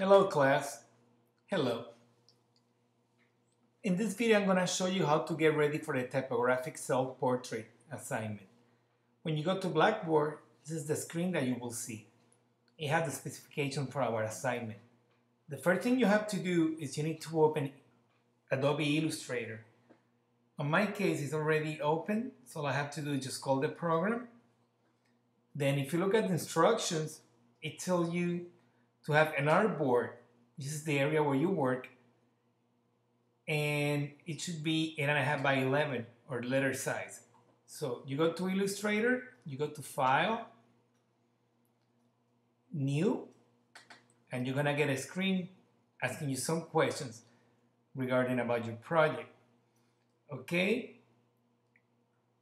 Hello class. Hello. In this video I'm going to show you how to get ready for the typographic self-portrait assignment. When you go to Blackboard, this is the screen that you will see. It has the specification for our assignment. The first thing you have to do is you need to open Adobe Illustrator. In my case, it's already open, so all I have to do is just call the program. Then if you look at the instructions, it tells you to have an artboard. This is the area where you work, and it should be 8.5 by 11 or letter size. So you go to Illustrator, you go to File, New, and you're gonna get a screen asking you some questions regarding about your project. Okay,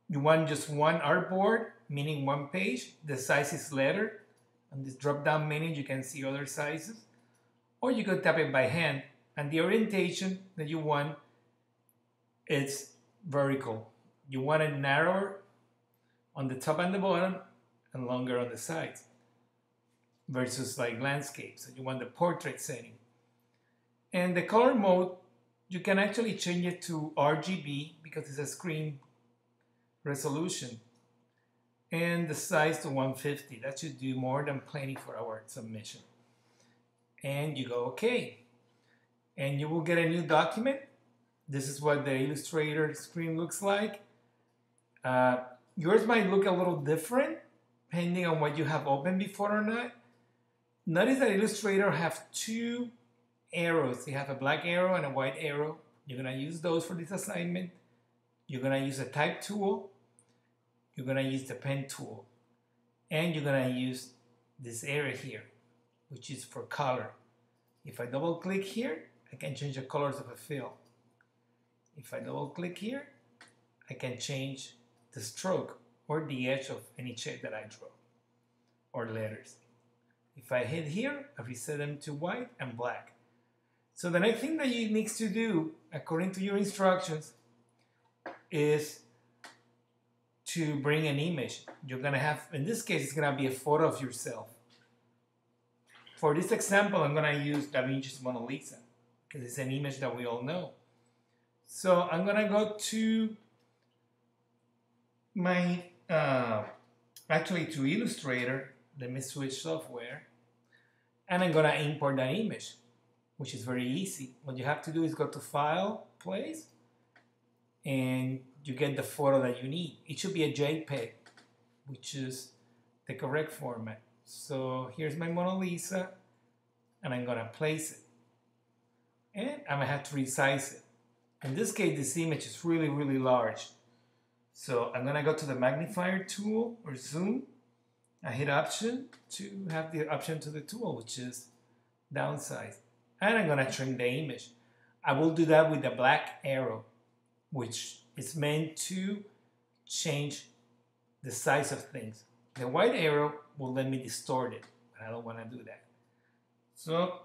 you want just one artboard, meaning one page. The size is letter. On this drop-down menu, you can see other sizes. Or you can tap it by hand. And the orientation that you want is vertical. You want it narrower on the top and the bottom and longer on the sides versus like landscape. So you want the portrait setting. And the color mode, you can actually change it to RGB because it's a screen resolution. And the size to 150. That should do more than plenty for our submission. And you go OK. And you will get a new document. This is what the Illustrator screen looks like. Yours might look a little different depending on what you have opened before or not. Notice that Illustrator have two arrows. They have a black arrow and a white arrow. You're going to use those for this assignment. You're going to use a type tool. You're going to use the pen tool. And you're going to use this area here, which is for color. If I double click here, I can change the colors of a fill. If I double click here, I can change the stroke or the edge of any shape that I draw or letters. If I hit here, I reset them to white and black. So the next thing that you need to do, according to your instructions, is to bring an image. You're gonna have, in this case, it's gonna be a photo of yourself. For this example, I'm gonna use Da Vinci's Mona Lisa because it's an image that we all know. So I'm gonna go to my, actually to Illustrator. Let me switch software. And I'm gonna import that image, which is very easy. What you have to do is go to File, Place, and you get the photo that you need. It should be a Jpeg, which is the correct format. So here's my Mona Lisa, and I'm gonna place it. And I'm gonna have to resize it. In this case, this image is really, really large. So I'm gonna go to the Magnifier Tool or Zoom. I hit Option to have the option to the tool, which is downsize. And I'm gonna trim the image. I will do that with the black arrow, which is meant to change the size of things. The white arrow will let me distort it, but I don't want to do that. So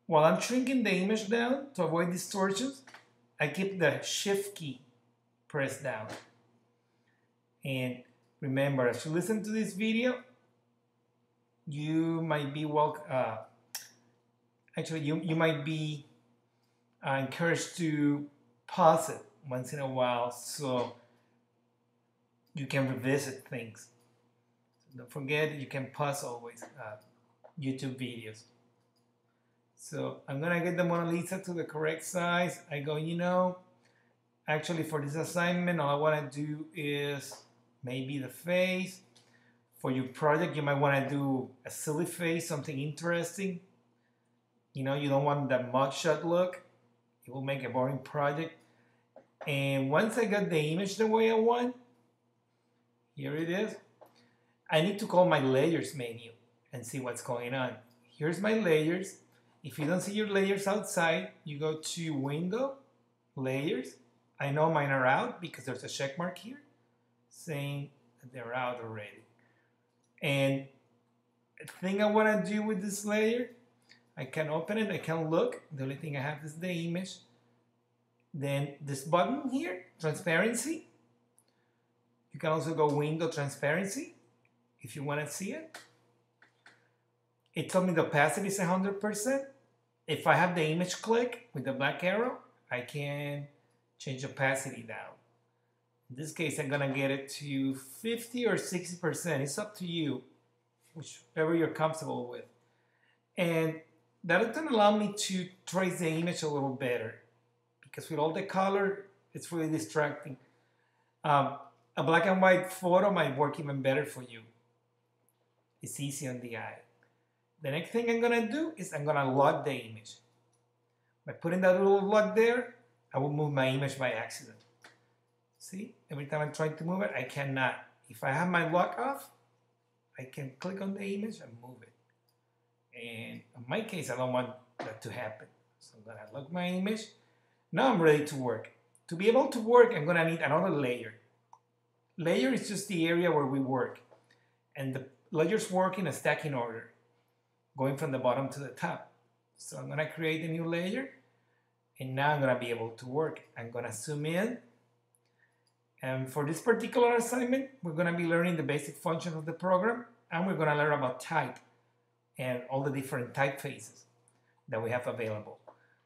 while I'm shrinking the image down to avoid distortions, I keep the Shift key pressed down. And remember, as you listen to this video, you might be you might be encouraged to pause it once in a while so you can revisit things. So don't forget you can pause always YouTube videos. So I'm gonna get the Mona Lisa to the correct size. I go, actually for this assignment all I want to do is maybe the face. For your project you might want to do a silly face, something interesting. You don't want that mugshot look. It will make a boring project. And once I got the image the way I want, here it is. I need to call my layers menu and see what's going on. Here's my layers. If you don't see your layers outside, you go to Window, Layers. I know mine are out because there's a check mark here saying that they're out already. And the thing I want to do with this layer, I can open it, I can look. The only thing I have is the image. Then this button here, transparency. You can also go Window Transparency if you want to see it. It told me the opacity is 100%. If I have the image click with the black arrow, I can change opacity down. In this case, I'm gonna get it to 50 or 60%. It's up to you, whichever you're comfortable with. And that'll then allow me to trace the image a little better, because with all the color, it's really distracting. A black and white photo might work even better for you. It's easy on the eye. The next thing I'm gonna do is I'm gonna lock the image. By putting that little lock there, I will move my image by accident. See, every time I'm trying to move it, I cannot. If I have my lock off, I can click on the image and move it. And in my case, I don't want that to happen. So I'm gonna lock my image. Now I'm ready to work. To be able to work, I'm gonna need another layer. Layer is just the area where we work. And the layers work in a stacking order, going from the bottom to the top. So I'm gonna create a new layer, and now I'm gonna be able to work. I'm gonna zoom in. And for this particular assignment, we're gonna be learning the basic functions of the program, and we're gonna learn about type and all the different typefaces that we have available.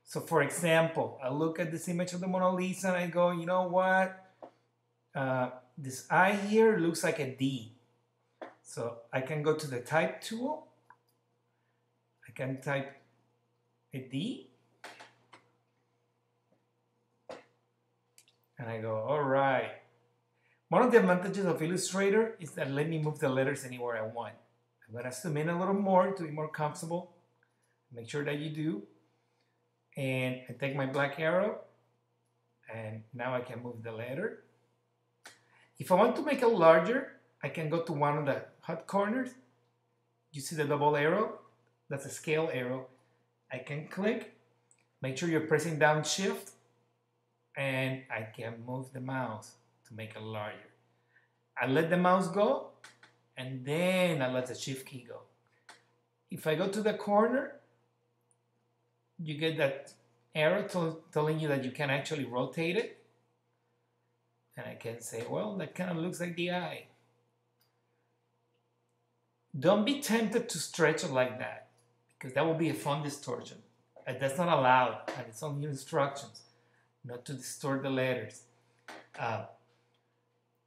So for example, I look at this image of the Mona Lisa and I go, you know what? This I here looks like a D. So I can go to the type tool. I can type a D. And I go, all right. One of the advantages of Illustrator is that let me move the letters anywhere I want. I'm going to zoom in a little more to be more comfortable. Make sure that you do. And I take my black arrow, and now I can move the letter. If I want to make it larger, I can go to one of the hot corners. You see the double arrow? That's a scale arrow. I can click. Make sure you're pressing down Shift, and I can move the mouse to make it larger. I let the mouse go, and then I let the Shift key go. If I go to the corner, you get that arrow telling you that you can actually rotate it. And I can say, well, that kind of looks like the eye. Don't be tempted to stretch it like that, because that will be a font distortion. And that's not allowed, and it's on your instructions, not to distort the letters.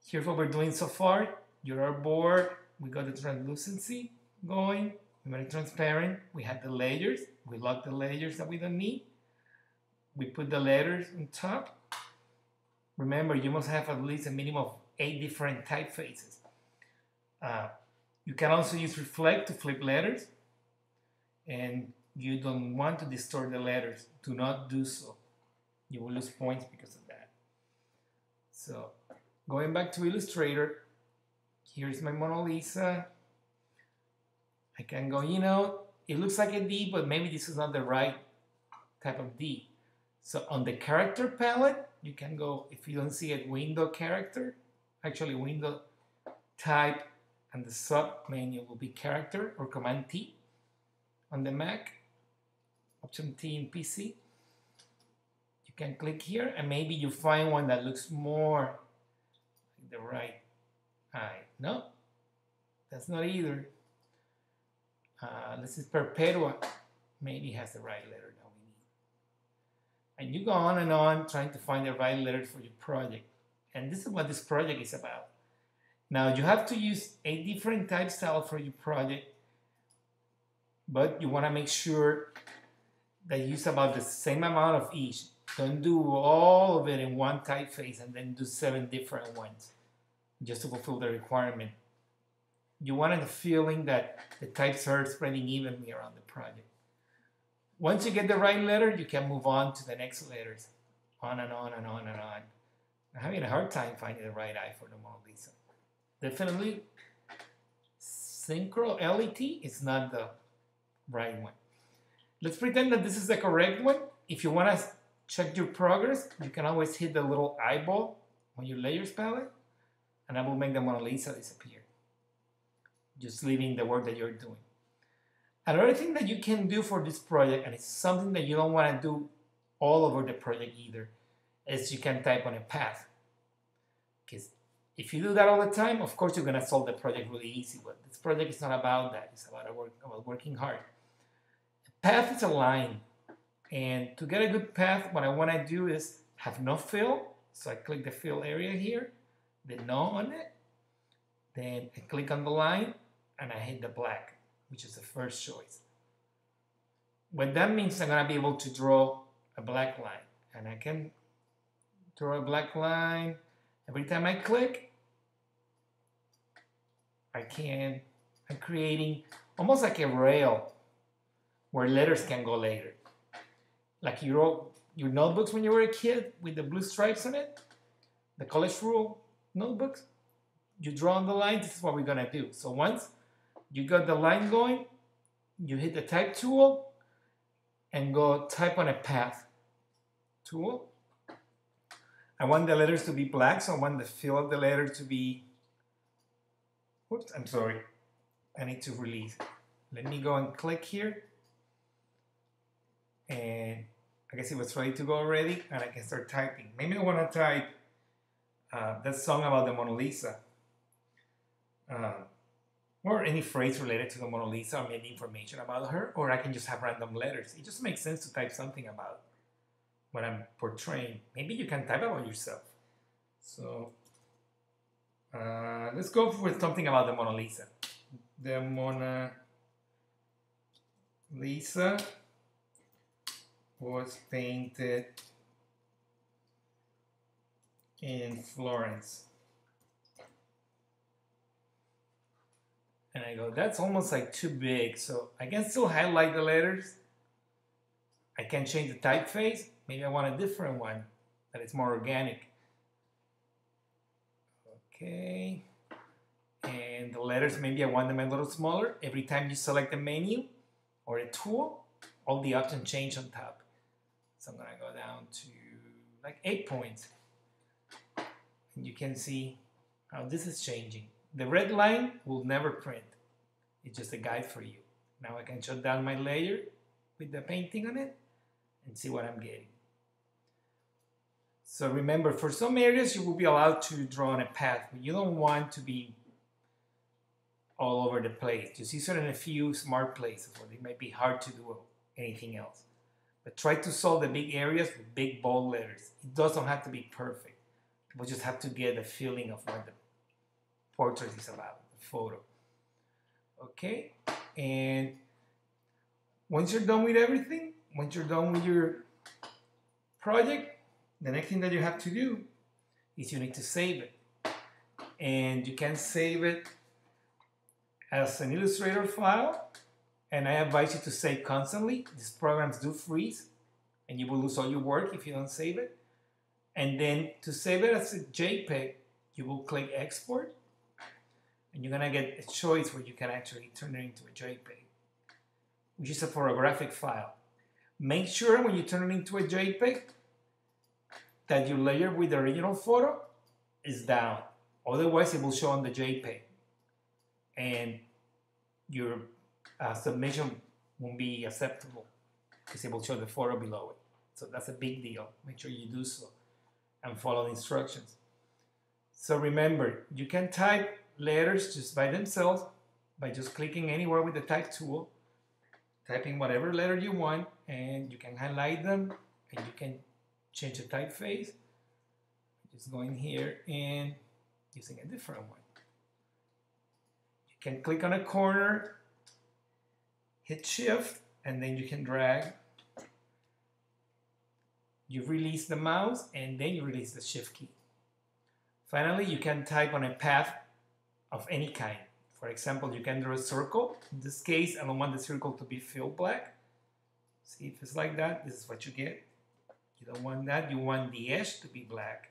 Here's what we're doing so far. You're on board. We got the translucency going. We made it transparent. We had the layers. We locked the layers that we don't need. We put the letters on top. Remember, you must have at least a minimum of 8 different typefaces. You can also use reflect to flip letters. And you don't want to distort the letters. Do not do so. You will lose points because of that. So, going back to Illustrator, here's my Mona Lisa. I can go, you know, it looks like a D, but maybe this is not the right type of D. So on the character palette, you can go, if you don't see it, window character, actually window type, and the sub menu will be character or Command T on the Mac, Option T in PC. You can click here and maybe you find one that looks more like the right eye. No, that's not either. This is Perpetua. Maybe has the right letter that we need. And you go on and on trying to find the right letter for your project. And this is what this project is about. Now you have to use a different type style for your project, but you want to make sure that you use about the same amount of each. Don't do all of it in one typeface and then do 7 different ones just to fulfill the requirement. You wanted the feeling that the types are spreading evenly around the project. Once you get the right letter, you can move on to the next letters. On and on and on and on. I'm having a hard time finding the right eye for the Mona Lisa. Definitely, Synchro LET is not the right one. Let's pretend that this is the correct one. If you want to check your progress, you can always hit the little eyeball on your layers palette, and that will make the Mona Lisa disappear. Just leaving the work that you're doing. Another thing that you can do for this project, and it's something that you don't want to do all over the project either, is you can type on a path. Because If you do that all the time, of course you're gonna solve the project really easy, but this project is not about that. It's about working hard. A path is a line, and to get a good path, what I wanna do is have no fill, so I click the fill area here, the no on it, then I click on the line, and I hit the black, which is the first choice. What that means, I'm gonna be able to draw a black line, and I can draw a black line every time I click. I'm creating almost like a rail where letters can go later. Like you wrote your notebooks when you were a kid with the blue stripes on it, the college rule notebooks. You draw on the line, this is what we're gonna do. So once you got the line going, you hit the type tool and go type on a path tool. I want the letters to be black, so I want the fill of the letter to be, oops, I'm sorry. I need to release it. Let me go and click here. And I guess it was ready to go already, and I can start typing. Maybe I want to type that song about the Mona Lisa. Or any phrase related to the Mona Lisa, or maybe information about her, or I can just have random letters. It just makes sense to type something about what I'm portraying. Maybe you can type about yourself. So let's go with something about the Mona Lisa. The Mona Lisa was painted in Florence. And I go, that's almost like too big, so I can still highlight the letters. I can change the typeface. Maybe I want a different one that is more organic. Okay. And the letters, maybe I want them a little smaller. Every time you select a menu or a tool, all the options change on top. So I'm gonna go down to like 8 points. And you can see how this is changing. The red line will never print. It's just a guide for you. Now I can shut down my layer with the painting on it and see what I'm getting. So remember, for some areas you will be allowed to draw on a path, but you don't want to be all over the place. Just use it in a few smart places where it might be hard to do anything else. But try to solve the big areas with big bold letters. It doesn't have to be perfect. People just have to get a feeling of what the portrait is about, the photo. Okay, and once you're done with everything, once you're done with your project, the next thing that you have to do is you need to save it. And you can save it as an Illustrator file, and I advise you to save constantly. These programs do freeze, and you will lose all your work if you don't save it. And then to save it as a JPEG, you will click Export, and you're gonna get a choice where you can actually turn it into a JPEG, which is a photographic file. Make sure when you turn it into a JPEG that your layer with the original photo is down. Otherwise, it will show on the JPEG, and your submission won't be acceptable because it will show the photo below it. So that's a big deal. Make sure you do so and follow the instructions. So remember, you can type letters just by themselves by just clicking anywhere with the type tool, typing whatever letter you want, and you can highlight them, and you can change the typeface. Just going here and using a different one. You can click on a corner, hit Shift, and then you can drag. You release the mouse, and then you release the Shift key. Finally, you can type on a path of any kind. For example, you can draw a circle. In this case, I don't want the circle to be filled black. See if it's like that, this is what you get. You don't want that, you want the edge to be black,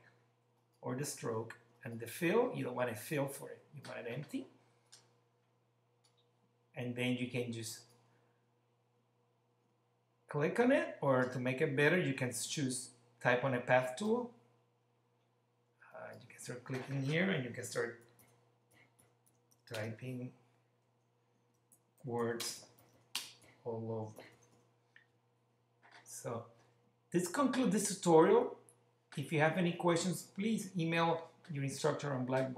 or the stroke. And the fill, you don't want a fill for it. You want it empty. And then you can just click on it, or to make it better, you can choose type on a path tool. You can start clicking here, and you can start typing words all over. So this concludes this tutorial. If you have any questions, please email your instructor on Blackboard.